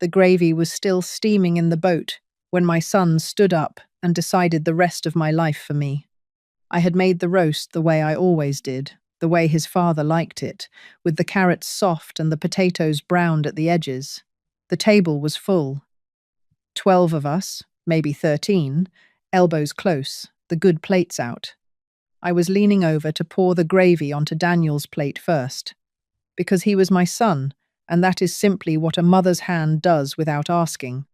The gravy was still steaming in the boat when my son stood up and decided the rest of my life for me. I had made the roast the way I always did, the way his father liked it, with the carrots soft and the potatoes browned at the edges. The table was full. 12 of us, maybe 13, elbows close, the good plates out. I was leaning over to pour the gravy onto Daniel's plate first, because he was my son, and that is simply what a mother's hand does without asking,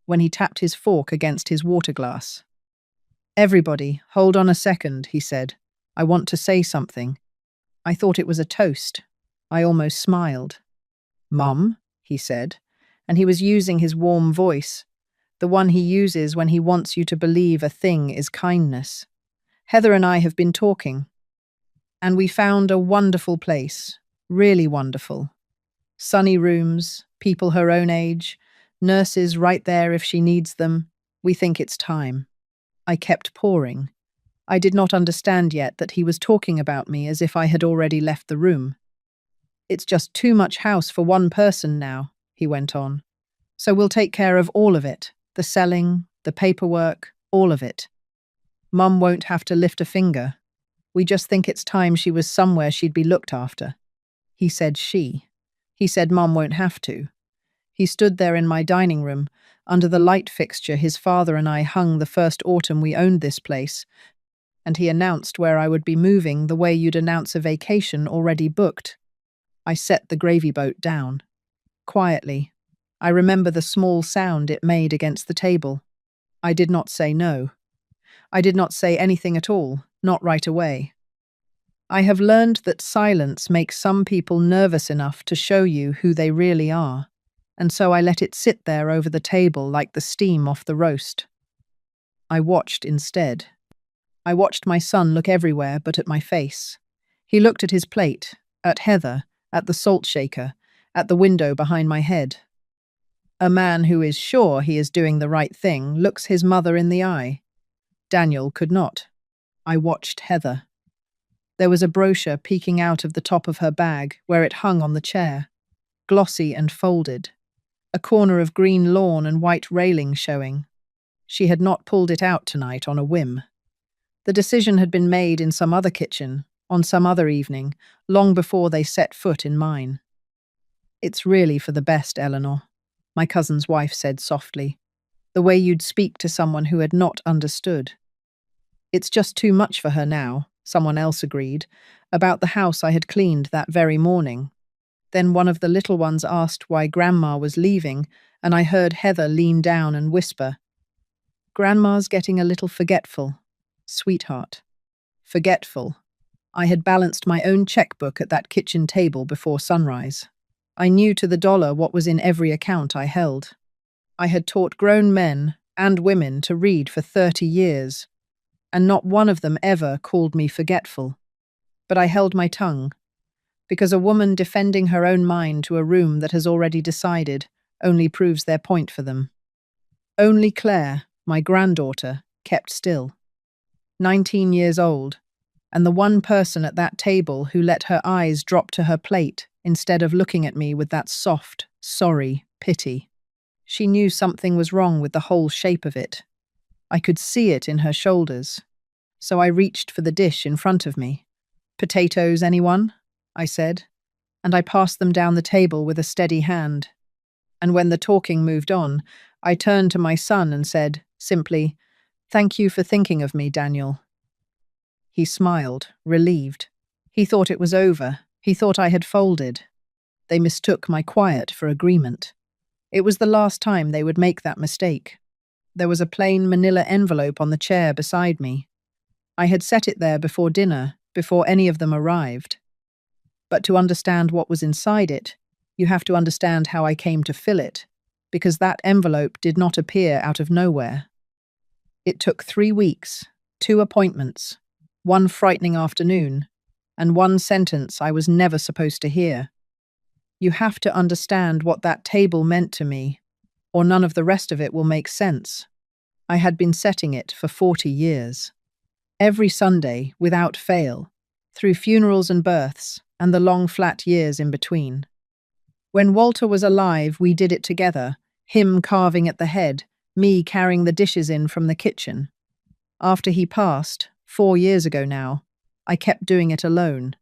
when he tapped his fork against his water glass. "Everybody, hold on a second," he said. "I want to say something." I thought it was a toast. I almost smiled. "Mum," he said, and he was using his warm voice, the one he uses when he wants you to believe a thing is kindness. "Heather and I have been talking, and we found a wonderful place, really wonderful. Sunny rooms, people her own age, nurses right there if she needs them. We think it's time." I kept pouring. I did not understand yet that he was talking about me as if I had already left the room. "It's just too much house for one person now," he went on. "So we'll take care of all of it, the selling, the paperwork, all of it. Mum won't have to lift a finger. We just think it's time she was somewhere she'd be looked after." He said she. He said Mum won't have to. He stood there in my dining room, under the light fixture his father and I hung the first autumn we owned this place, and he announced where I would be moving the way you'd announce a vacation already booked. I set the gravy boat down. Quietly. I remember the small sound it made against the table. I did not say no. I did not say anything at all, not right away. I have learned that silence makes some people nervous enough to show you who they really are, and so I let it sit there over the table like the steam off the roast. I watched instead. I watched my son look everywhere but at my face. He looked at his plate, at Heather, at the salt shaker, at the window behind my head. A man who is sure he is doing the right thing looks his mother in the eye. Daniel could not. I watched Heather. There was a brochure peeking out of the top of her bag where it hung on the chair, glossy and folded, a corner of green lawn and white railing showing. She had not pulled it out tonight on a whim. The decision had been made in some other kitchen, on some other evening, long before they set foot in mine. "It's really for the best, Eleanor," my cousin's wife said softly, "the way you'd speak to someone who had not understood." "It's just too much for her now," someone else agreed, about the house I had cleaned that very morning. Then one of the little ones asked why Grandma was leaving, and I heard Heather lean down and whisper, "Grandma's getting a little forgetful, sweetheart." Forgetful. I had balanced my own checkbook at that kitchen table before sunrise. I knew to the dollar what was in every account I held. I had taught grown men and women to read for 30 years, and not one of them ever called me forgetful. But I held my tongue, because a woman defending her own mind to a room that has already decided only proves their point for them. Only Claire, my granddaughter, kept still. 19 years old, and the one person at that table who let her eyes drop to her plate instead of looking at me with that soft, sorry pity. She knew something was wrong with the whole shape of it. I could see it in her shoulders. So I reached for the dish in front of me. "Potatoes, anyone?" I said, and I passed them down the table with a steady hand. And when the talking moved on, I turned to my son and said, simply, "Thank you for thinking of me, Daniel." He smiled, relieved. He thought it was over. He thought I had folded. They mistook my quiet for agreement. It was the last time they would make that mistake. There was a plain manila envelope on the chair beside me. I had set it there before dinner, before any of them arrived. But to understand what was inside it, you have to understand how I came to fill it, because that envelope did not appear out of nowhere. It took 3 weeks, 2 appointments, 1 frightening afternoon, and 1 sentence I was never supposed to hear. You have to understand what that table meant to me, or none of the rest of it will make sense. I had been setting it for 40 years. Every Sunday, without fail, through funerals and births, and the long flat years in between. When Walter was alive, we did it together, Him carving at the head, me carrying the dishes in from the kitchen. After he passed, 4 years ago now, I kept doing it alone.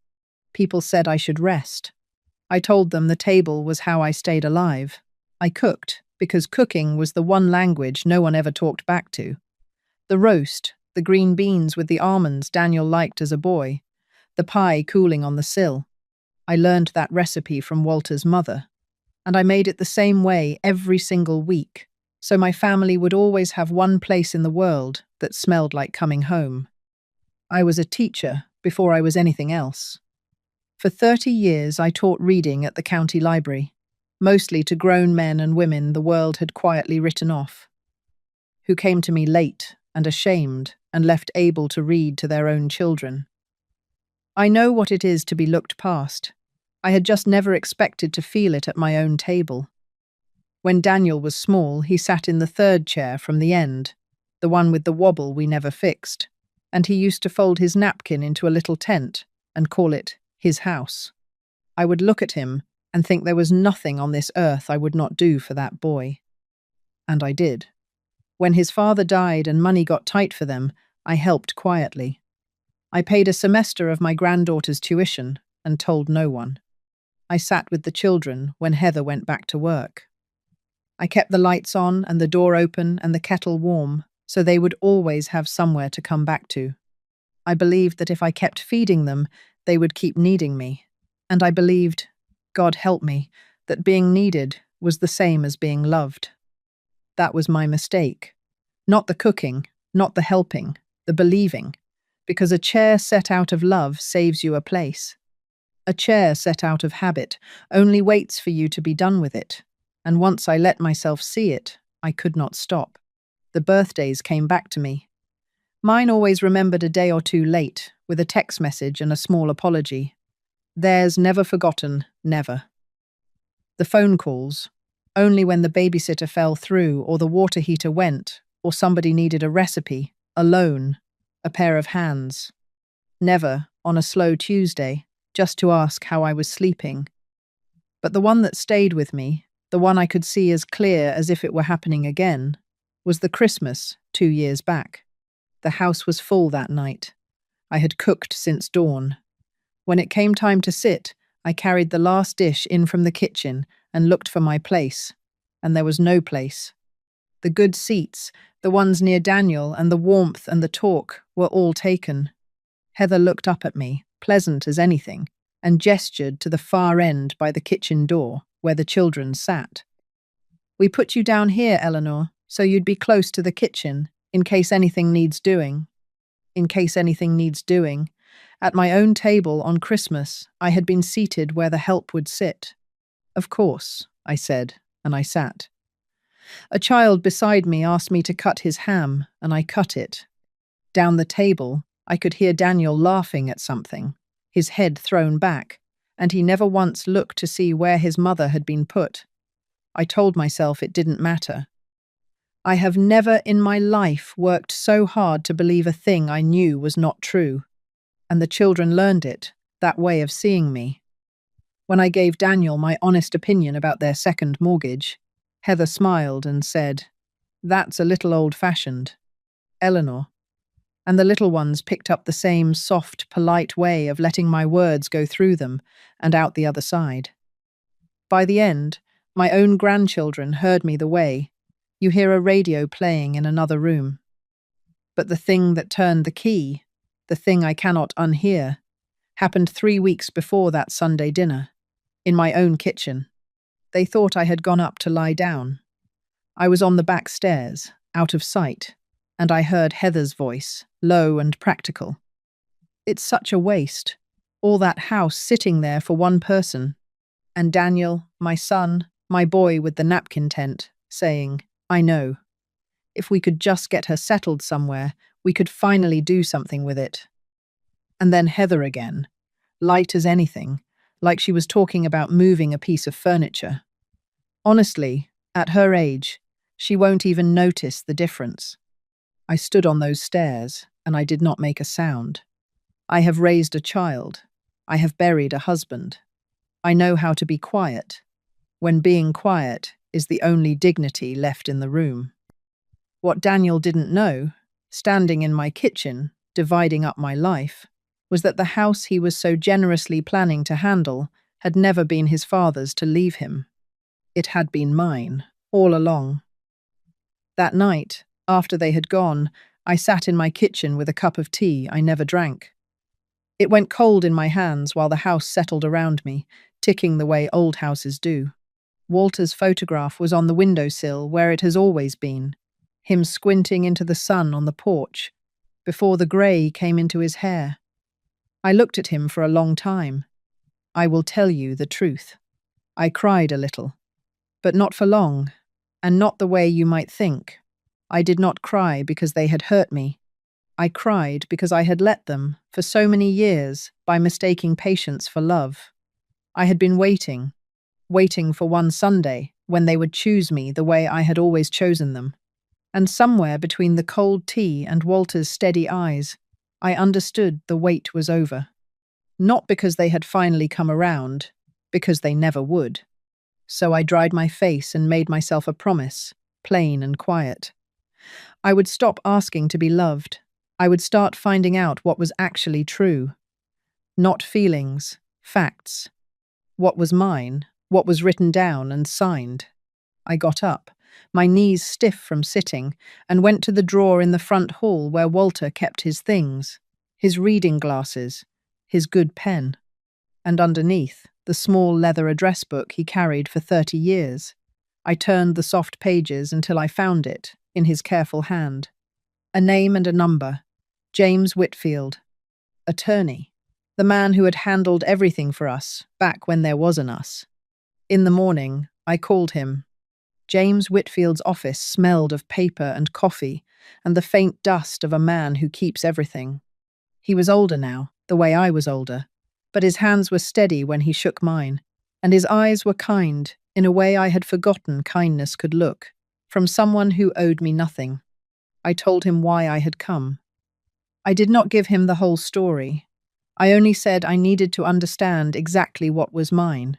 People said I should rest. I told them the table was how I stayed alive. I cooked, because cooking was the one language no one ever talked back to. The roast, the green beans with the almonds Daniel liked as a boy, the pie cooling on the sill. I learned that recipe from Walter's mother, and I made it the same way every single week, so my family would always have one place in the world that smelled like coming home. I was a teacher before I was anything else. For 30 years I taught reading at the county library, mostly to grown men and women the world had quietly written off, who came to me late and ashamed and left able to read to their own children. I know what it is to be looked past. I had just never expected to feel it at my own table. When Daniel was small, he sat in the third chair from the end, the one with the wobble we never fixed, and he used to fold his napkin into a little tent and call it his house. I would look at him and think there was nothing on this earth I would not do for that boy. And I did. When his father died and money got tight for them, I helped quietly. I paid a semester of my granddaughter's tuition and told no one. I sat with the children when Heather went back to work. I kept the lights on and the door open and the kettle warm, so they would always have somewhere to come back to. I believed that if I kept feeding them, they would keep needing me. And I believed, God help me, that being needed was the same as being loved. That was my mistake. Not the cooking, not the helping, the believing. Because a chair set out of love saves you a place. A chair set out of habit only waits for you to be done with it. And once I let myself see it, I could not stop. The birthdays came back to me. Mine always remembered a day or two late, with a text message and a small apology. Theirs never forgotten, never. The phone calls, only when the babysitter fell through or the water heater went, or somebody needed a recipe, a loan, a pair of hands. Never, on a slow Tuesday, just to ask how I was sleeping. But the one that stayed with me, the one I could see as clear as if it were happening again, was the Christmas 2 years back. The house was full that night. I had cooked since dawn. When it came time to sit, I carried the last dish in from the kitchen and looked for my place, and there was no place. The good seats, the ones near Daniel, and the warmth and the talk were all taken. Heather looked up at me, pleasant as anything, and gestured to the far end by the kitchen door, where the children sat. We put you down here, Eleanor, so you'd be close to the kitchen, in case anything needs doing. In case anything needs doing. At my own table on Christmas, I had been seated where the help would sit. Of course, I said, and I sat. A child beside me asked me to cut his ham, and I cut it. Down the table, I could hear Daniel laughing at something, his head thrown back, and he never once looked to see where his mother had been put. I told myself it didn't matter. I have never in my life worked so hard to believe a thing I knew was not true, and the children learned it, that way of seeing me. When I gave Daniel my honest opinion about their second mortgage, Heather smiled and said, "That's a little old-fashioned, Eleanor." And the little ones picked up the same soft, polite way of letting my words go through them and out the other side. By the end, my own grandchildren heard me the way. You hear a radio playing in another room. But the thing that turned the key, the thing I cannot unhear, happened 3 weeks before that Sunday dinner, in my own kitchen. They thought I had gone up to lie down. I was on the back stairs, out of sight, and I heard Heather's voice, low and practical. "It's such a waste, all that house sitting there for one person." And Daniel, my son, my boy with the napkin tent, saying, "I know. If we could just get her settled somewhere, we could finally do something with it." And then Heather again, light as anything, like she was talking about moving a piece of furniture. Honestly, at her age, she won't even notice the difference. I stood on those stairs, and I did not make a sound. I have raised a child. I have buried a husband. I know how to be quiet, when being quiet is the only dignity left in the room. What Daniel didn't know, standing in my kitchen, dividing up my life, was that the house he was so generously planning to handle had never been his father's to leave him. It had been mine, all along. That night, after they had gone, I sat in my kitchen with a cup of tea I never drank. It went cold in my hands while the house settled around me, ticking the way old houses do. Walter's photograph was on the windowsill where it has always been, him squinting into the sun on the porch, before the grey came into his hair. I looked at him for a long time. I will tell you the truth. I cried a little, but not for long, and not the way you might think. I did not cry because they had hurt me. I cried because I had let them, for so many years, by mistaking patience for love. I had been waiting for one Sunday when they would choose me the way I had always chosen them. And somewhere between the cold tea and Walter's steady eyes, I understood the wait was over. Not because they had finally come around, because they never would. So I dried my face and made myself a promise, plain and quiet. I would stop asking to be loved. I would start finding out what was actually true. Not feelings, facts. What was mine, what was written down and signed. I got up, my knees stiff from sitting, and went to the drawer in the front hall where Walter kept his things, his reading glasses, his good pen, and underneath, the small leather address book he carried for 30 years. I turned the soft pages until I found it, in his careful hand. A name and a number. James Whitfield. Attorney. The man who had handled everything for us, back when there was an us. In the morning, I called him. James Whitfield's office smelled of paper and coffee, and the faint dust of a man who keeps everything. He was older now, the way I was older, but his hands were steady when he shook mine, and his eyes were kind, in a way I had forgotten kindness could look, from someone who owed me nothing. I told him why I had come. I did not give him the whole story. I only said I needed to understand exactly what was mine.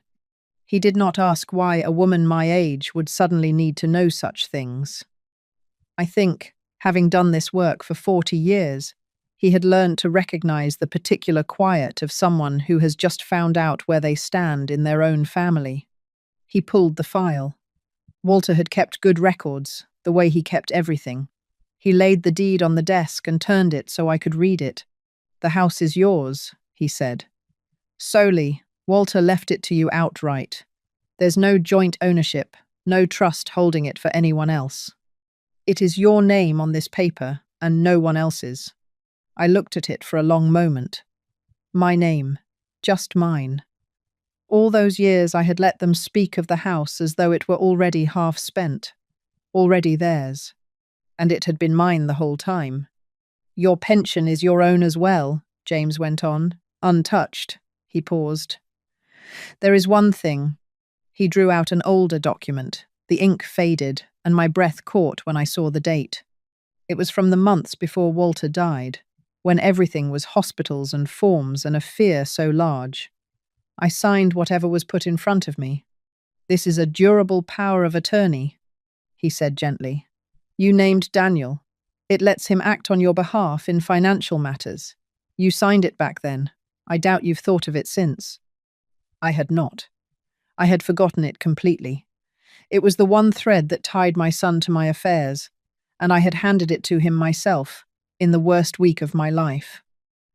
He did not ask why a woman my age would suddenly need to know such things. I think, having done this work for 40 years, he had learned to recognize the particular quiet of someone who has just found out where they stand in their own family. He pulled the file. Walter had kept good records, the way he kept everything. He laid the deed on the desk and turned it so I could read it. "The house is yours," he said. "Solely, Walter left it to you outright. There's no joint ownership, no trust holding it for anyone else. It is your name on this paper and no one else's." I looked at it for a long moment. My name, just mine. All those years I had let them speak of the house as though it were already half spent, already theirs. And it had been mine the whole time. "Your pension is your own as well," James went on, untouched. He paused. "There is one thing." He drew out an older document. The ink faded, and my breath caught when I saw the date. It was from the months before Walter died, when everything was hospitals and forms and a fear so large. I signed whatever was put in front of me. "This is a durable power of attorney," he said gently. "You named Daniel. It lets him act on your behalf in financial matters. You signed it back then. I doubt you've thought of it since." I had not. I had forgotten it completely. It was the one thread that tied my son to my affairs, and I had handed it to him myself, in the worst week of my life.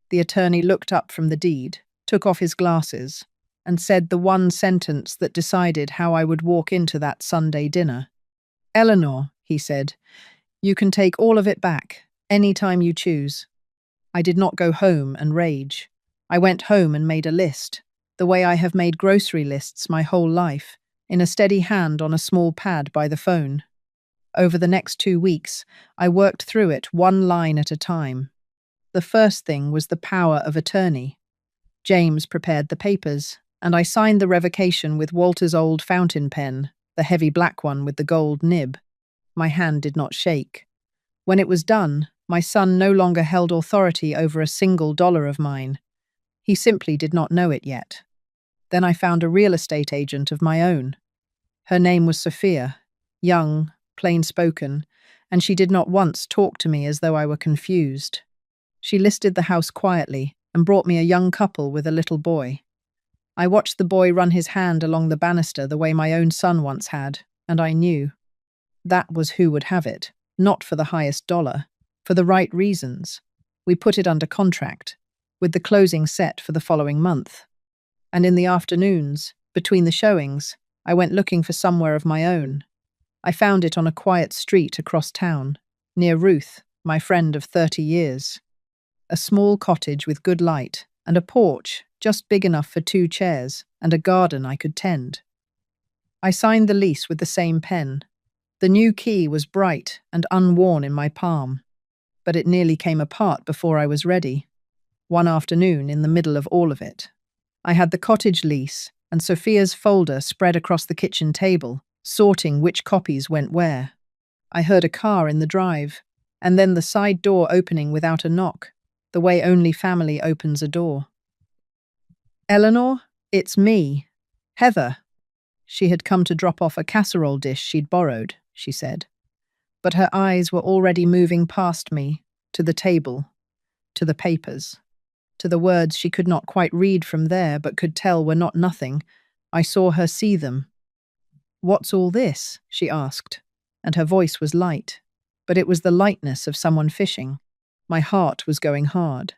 The attorney looked up from the deed, took off his glasses, and said the one sentence that decided how I would walk into that Sunday dinner. "Eleanor," he said, "you can take all of it back, any time you choose." I did not go home and rage. I went home and made a list, the way I have made grocery lists my whole life, in a steady hand on a small pad by the phone. Over the next 2 weeks, I worked through it one line at a time. The first thing was the power of attorney. James prepared the papers, and I signed the revocation with Walter's old fountain pen, the heavy black one with the gold nib. My hand did not shake. When it was done, my son no longer held authority over a single dollar of mine. He simply did not know it yet. Then I found a real estate agent of my own. Her name was Sophia, young, plain-spoken, and she did not once talk to me as though I were confused. She listed the house quietly and brought me a young couple with a little boy. I watched the boy run his hand along the banister the way my own son once had, and I knew. That was who would have it, not for the highest dollar, for the right reasons. We put it under contract, with the closing set for the following month. And in the afternoons, between the showings, I went looking for somewhere of my own. I found it on a quiet street across town, near Ruth, my friend of 30 years. A small cottage with good light, and a porch just big enough for 2 chairs, and a garden I could tend. I signed the lease with the same pen. The new key was bright and unworn in my palm, but it nearly came apart before I was ready. One afternoon, in the middle of all of it, I had the cottage lease and Sophia's folder spread across the kitchen table, sorting which copies went where. I heard a car in the drive, and then the side door opening without a knock, the way only family opens a door. "Eleanor, it's me. Heather." She had come to drop off a casserole dish she'd borrowed, she said. But her eyes were already moving past me, to the table, to the papers, to the words she could not quite read from there but could tell were not nothing. I saw her see them. "What's all this?" she asked, and her voice was light, but it was the lightness of someone fishing. My heart was going hard,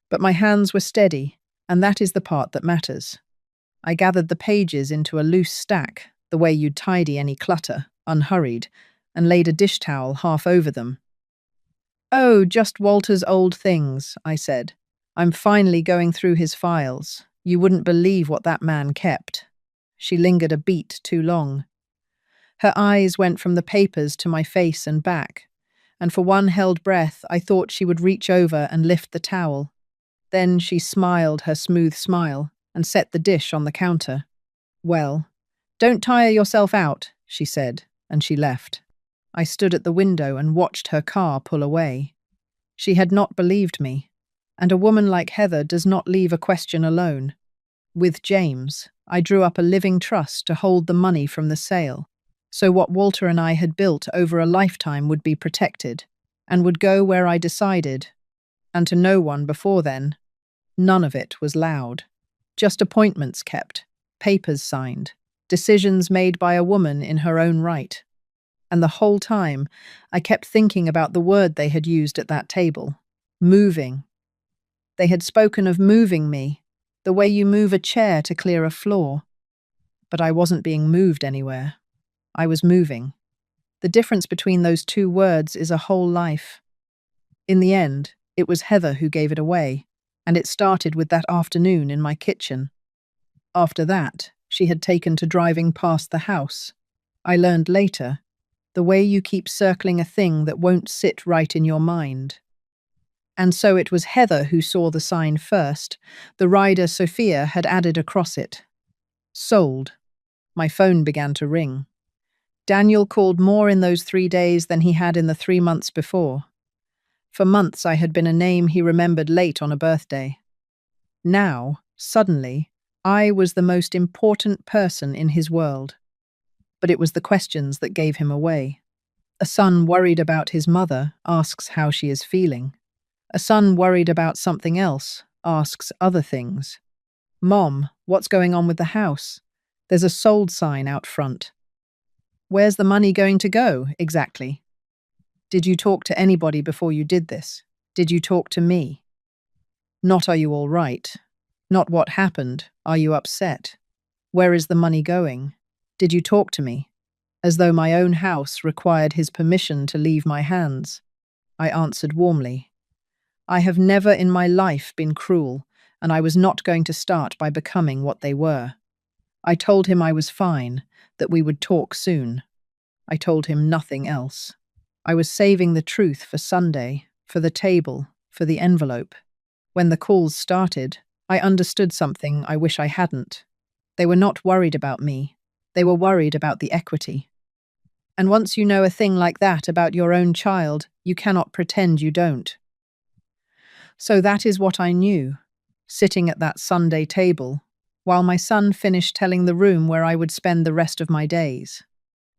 but my hands were steady, and that is the part that matters. I gathered the pages into a loose stack, the way you'd tidy any clutter, unhurried, and laid a dish towel half over them. "Oh, just Walter's old things," I said. "I'm finally going through his files. You wouldn't believe what that man kept." She lingered a beat too long. Her eyes went from the papers to my face and back, and for one held breath I thought she would reach over and lift the towel. Then she smiled her smooth smile and set the dish on the counter. "Well, don't tire yourself out," she said, and she left. I stood at the window and watched her car pull away. She had not believed me, and a woman like Heather does not leave a question alone. With James, I drew up a living trust to hold the money from the sale, so what Walter and I had built over a lifetime would be protected, and would go where I decided. And to no one before then. None of it was loud. Just appointments kept, papers signed, decisions made by a woman in her own right. And the whole time, I kept thinking about the word they had used at that table. Moving. They had spoken of moving me, the way you move a chair to clear a floor. But I wasn't being moved anywhere. I was moving. The difference between those 2 words is a whole life. In the end, it was Heather who gave it away, and it started with that afternoon in my kitchen. After that, she had taken to driving past the house. I learned later, the way you keep circling a thing that won't sit right in your mind. And so it was Heather who saw the sign first. The rider Sophia had added across it. Sold. My phone began to ring. Daniel called more in those 3 days than he had in the 3 months before. For months I had been a name he remembered late on a birthday. Now, suddenly, I was the most important person in his world. But it was the questions that gave him away. A son worried about his mother asks how she is feeling. A son worried about something else asks other things. "Mom, what's going on with the house? There's a sold sign out front." "Where's the money going to go, exactly? Did you talk to anybody before you did this? Did you talk to me?" Not "Are you all right?" Not "What happened? Are you upset?" "Where is the money going? Did you talk to me?" As though my own house required his permission to leave my hands. I answered warmly. I have never in my life been cruel, and I was not going to start by becoming what they were. I told him I was fine, that we would talk soon. I told him nothing else. I was saving the truth for Sunday, for the table, for the envelope. When the calls started, I understood something I wish I hadn't. They were not worried about me. They were worried about the equity. And once you know a thing like that about your own child, you cannot pretend you don't. So that is what I knew, sitting at that Sunday table, while my son finished telling the room where I would spend the rest of my days.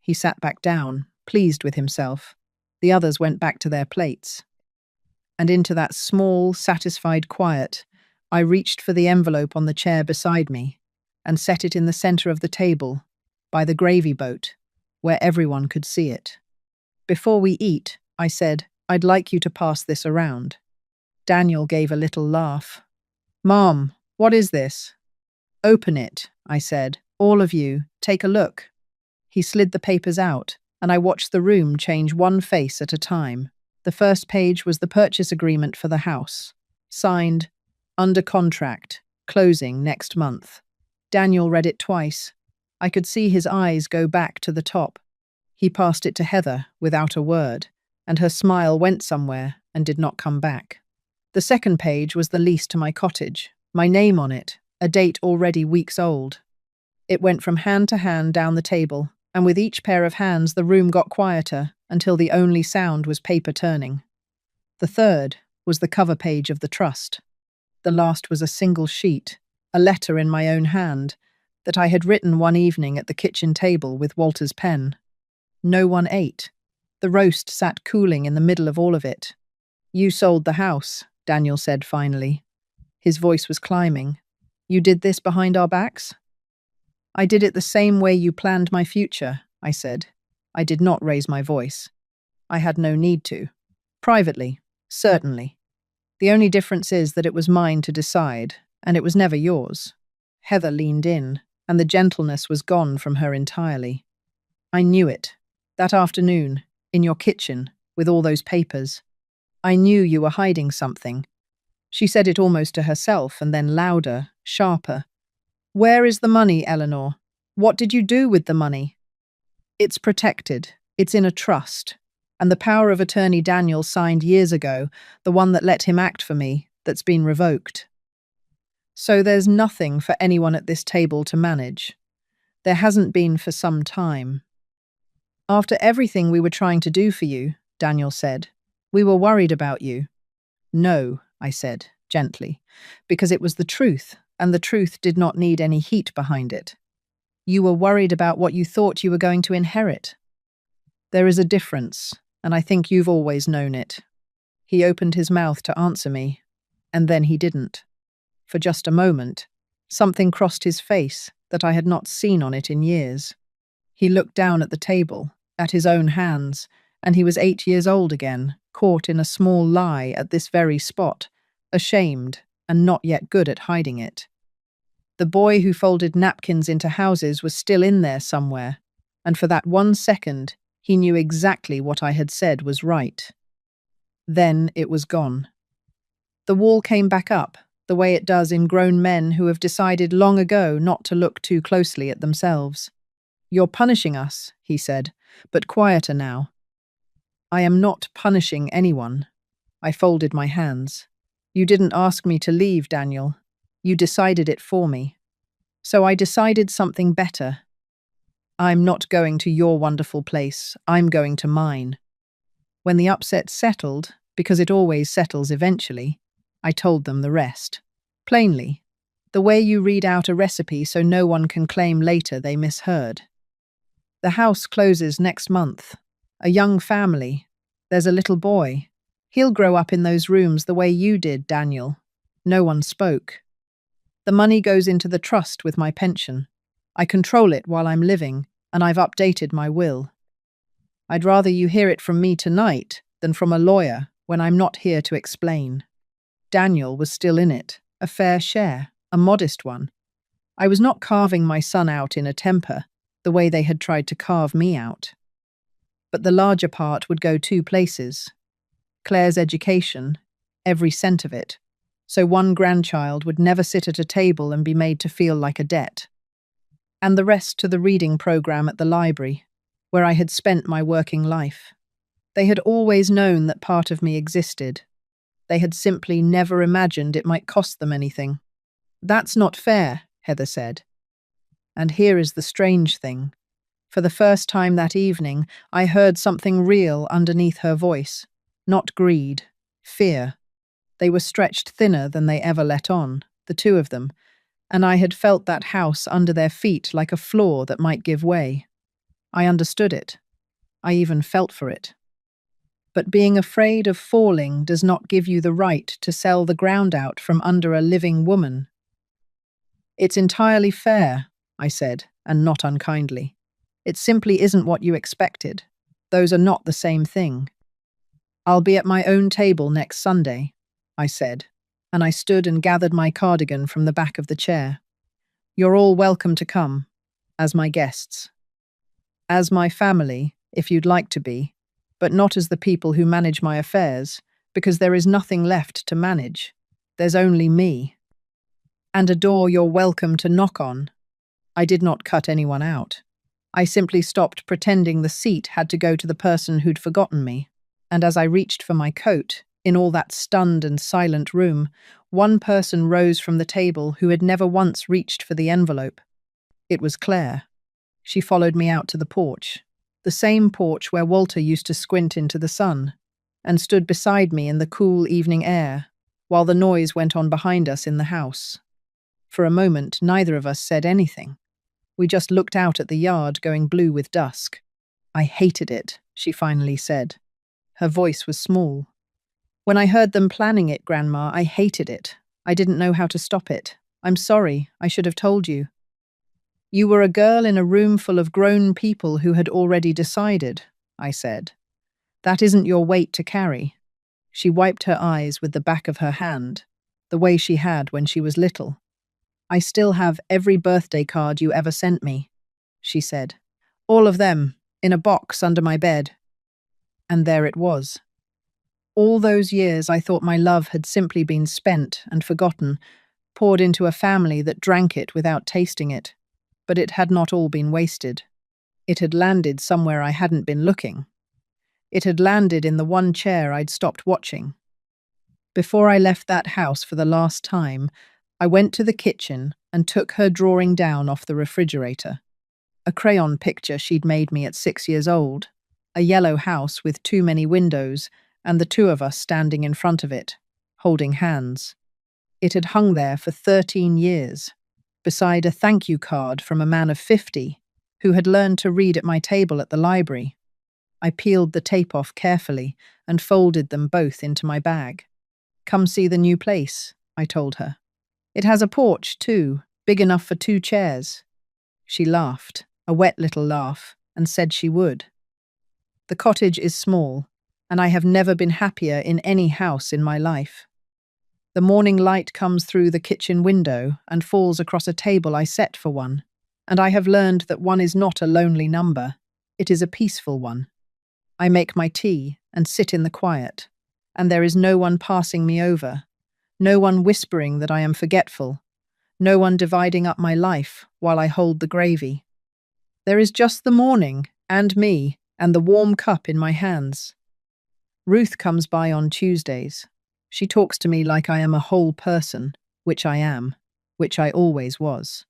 He sat back down, pleased with himself. The others went back to their plates. And into that small, satisfied quiet, I reached for the envelope on the chair beside me and set it in the center of the table, by the gravy boat, where everyone could see it. Before we eat, I said, I'd like you to pass this around. Daniel gave a little laugh. Mom, what is this? Open it, I said. All of you, take a look. He slid the papers out, and I watched the room change one face at a time. The first page was the purchase agreement for the house. Signed, under contract, closing next month. Daniel read it twice. I could see his eyes go back to the top. He passed it to Heather without a word, and her smile went somewhere and did not come back. The second page was the lease to my cottage, my name on it, a date already weeks old. It went from hand to hand down the table, and with each pair of hands the room got quieter until the only sound was paper turning. The third was the cover page of the trust. The last was a single sheet, a letter in my own hand, that I had written one evening at the kitchen table with Walter's pen. No one ate. The roast sat cooling in the middle of all of it. You sold the house, Daniel said finally. His voice was climbing. You did this behind our backs? I did it the same way you planned my future, I said. I did not raise my voice. I had no need to. Privately, certainly. The only difference is that it was mine to decide, and it was never yours. Heather leaned in, and the gentleness was gone from her entirely. I knew it. That afternoon, in your kitchen, with all those papers. I knew you were hiding something. She said it almost to herself, and then louder, sharper. Where is the money, Eleanor? What did you do with the money? It's protected. It's in a trust. And the power of attorney Daniel signed years ago, the one that let him act for me, that's been revoked. So there's nothing for anyone at this table to manage. There hasn't been for some time. After everything we were trying to do for you, Daniel said, we were worried about you. No, I said, gently, because it was the truth, and the truth did not need any heat behind it. You were worried about what you thought you were going to inherit. There is a difference, and I think you've always known it. He opened his mouth to answer me, and then he didn't. For just a moment, something crossed his face that I had not seen on it in years. He looked down at the table, at his own hands, and he was 8 years old again, caught in a small lie at this very spot, ashamed and not yet good at hiding it. The boy who folded napkins into houses was still in there somewhere, and for that 1 second, he knew exactly what I had said was right. Then it was gone. The wall came back up, the way it does in grown men who have decided long ago not to look too closely at themselves. You're punishing us, he said, but quieter now. I am not punishing anyone. I folded my hands. You didn't ask me to leave, Daniel. You decided it for me. So I decided something better. I'm not going to your wonderful place. I'm going to mine. When the upset settled, because it always settles eventually, I told them the rest. Plainly, the way you read out a recipe so no one can claim later they misheard. The house closes next month. A young family. There's a little boy. He'll grow up in those rooms the way you did, Daniel. No one spoke. The money goes into the trust with my pension. I control it while I'm living, and I've updated my will. I'd rather you hear it from me tonight than from a lawyer when I'm not here to explain. Daniel was still in it, a fair share, a modest one. I was not carving my son out in a temper, the way they had tried to carve me out. But the larger part would go 2 places. Claire's education, every cent of it, so one grandchild would never sit at a table and be made to feel like a debt. And the rest to the reading program at the library, where I had spent my working life. They had always known that part of me existed. They had simply never imagined it might cost them anything. That's not fair, Heather said. And here is the strange thing. For the first time that evening, I heard something real underneath her voice. Not greed, fear. They were stretched thinner than they ever let on, the two of them, and I had felt that house under their feet like a floor that might give way. I understood it. I even felt for it. But being afraid of falling does not give you the right to sell the ground out from under a living woman. It's entirely fair, I said, and not unkindly. It simply isn't what you expected. Those are not the same thing. I'll be at my own table next Sunday, I said, and I stood and gathered my cardigan from the back of the chair. You're all welcome to come, as my guests. As my family, if you'd like to be, but not as the people who manage my affairs, because there is nothing left to manage. There's only me. And a door you're welcome to knock on. I did not cut anyone out. I simply stopped pretending the seat had to go to the person who'd forgotten me. And as I reached for my coat, in all that stunned and silent room, one person rose from the table who had never once reached for the envelope. It was Claire. She followed me out to the porch, the same porch where Walter used to squint into the sun, and stood beside me in the cool evening air, while the noise went on behind us in the house. For a moment, neither of us said anything. We just looked out at the yard going blue with dusk. I hated it, she finally said. Her voice was small. When I heard them planning it, Grandma, I hated it. I didn't know how to stop it. I'm sorry, I should have told you. You were a girl in a room full of grown people who had already decided, I said. That isn't your weight to carry. She wiped her eyes with the back of her hand, the way she had when she was little. I still have every birthday card you ever sent me, she said. All of them, in a box under my bed. And there it was. All those years I thought my love had simply been spent and forgotten, poured into a family that drank it without tasting it. But it had not all been wasted. It had landed somewhere I hadn't been looking. It had landed in the one chair I'd stopped watching. Before I left that house for the last time, I went to the kitchen and took her drawing down off the refrigerator. A crayon picture she'd made me at 6 years old. A yellow house with too many windows, and the two of us standing in front of it, holding hands. It had hung there for 13 years, beside a thank you card from a man of 50 who had learned to read at my table at the library. I peeled the tape off carefully and folded them both into my bag. Come see the new place, I told her. It has a porch, too, big enough for 2 chairs. She laughed, a wet little laugh, and said she would. The cottage is small, and I have never been happier in any house in my life. The morning light comes through the kitchen window and falls across a table I set for one, and I have learned that one is not a lonely number, it is a peaceful one. I make my tea and sit in the quiet, and there is no one passing me over, no one whispering that I am forgetful, no one dividing up my life while I hold the gravy. There is just the morning, and me, and the warm cup in my hands. Ruth comes by on Tuesdays. She talks to me like I am a whole person, which I am, which I always was.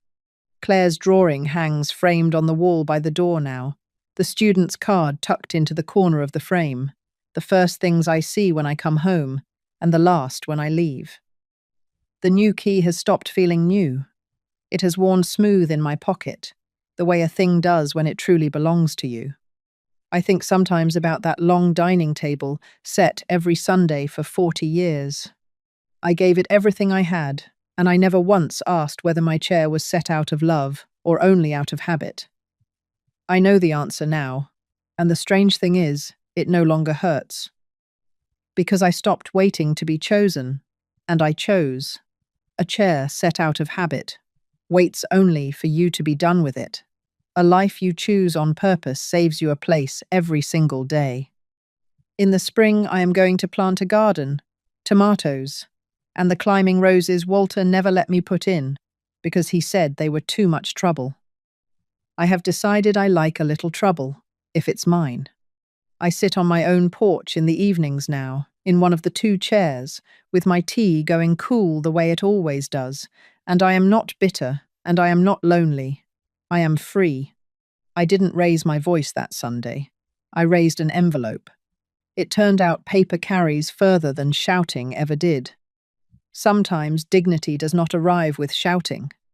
Claire's drawing hangs framed on the wall by the door now, the student's card tucked into the corner of the frame, the first things I see when I come home, and the last when I leave. The new key has stopped feeling new. It has worn smooth in my pocket, the way a thing does when it truly belongs to you. I think sometimes about that long dining table set every Sunday for 40 years. I gave it everything I had, and I never once asked whether my chair was set out of love or only out of habit. I know the answer now, and the strange thing is, it no longer hurts. Because I stopped waiting to be chosen, and I chose. A chair set out of habit, waits only for you to be done with it. A life you choose on purpose saves you a place every single day. In the spring, I am going to plant a garden, tomatoes, and the climbing roses Walter never let me put in because he said they were too much trouble. I have decided I like a little trouble, if it's mine. I sit on my own porch in the evenings now, in one of the 2 chairs, with my tea going cool the way it always does, and I am not bitter, and I am not lonely. I am free. I didn't raise my voice that Sunday. I raised an envelope. It turned out paper carries further than shouting ever did. Sometimes dignity does not arrive with shouting.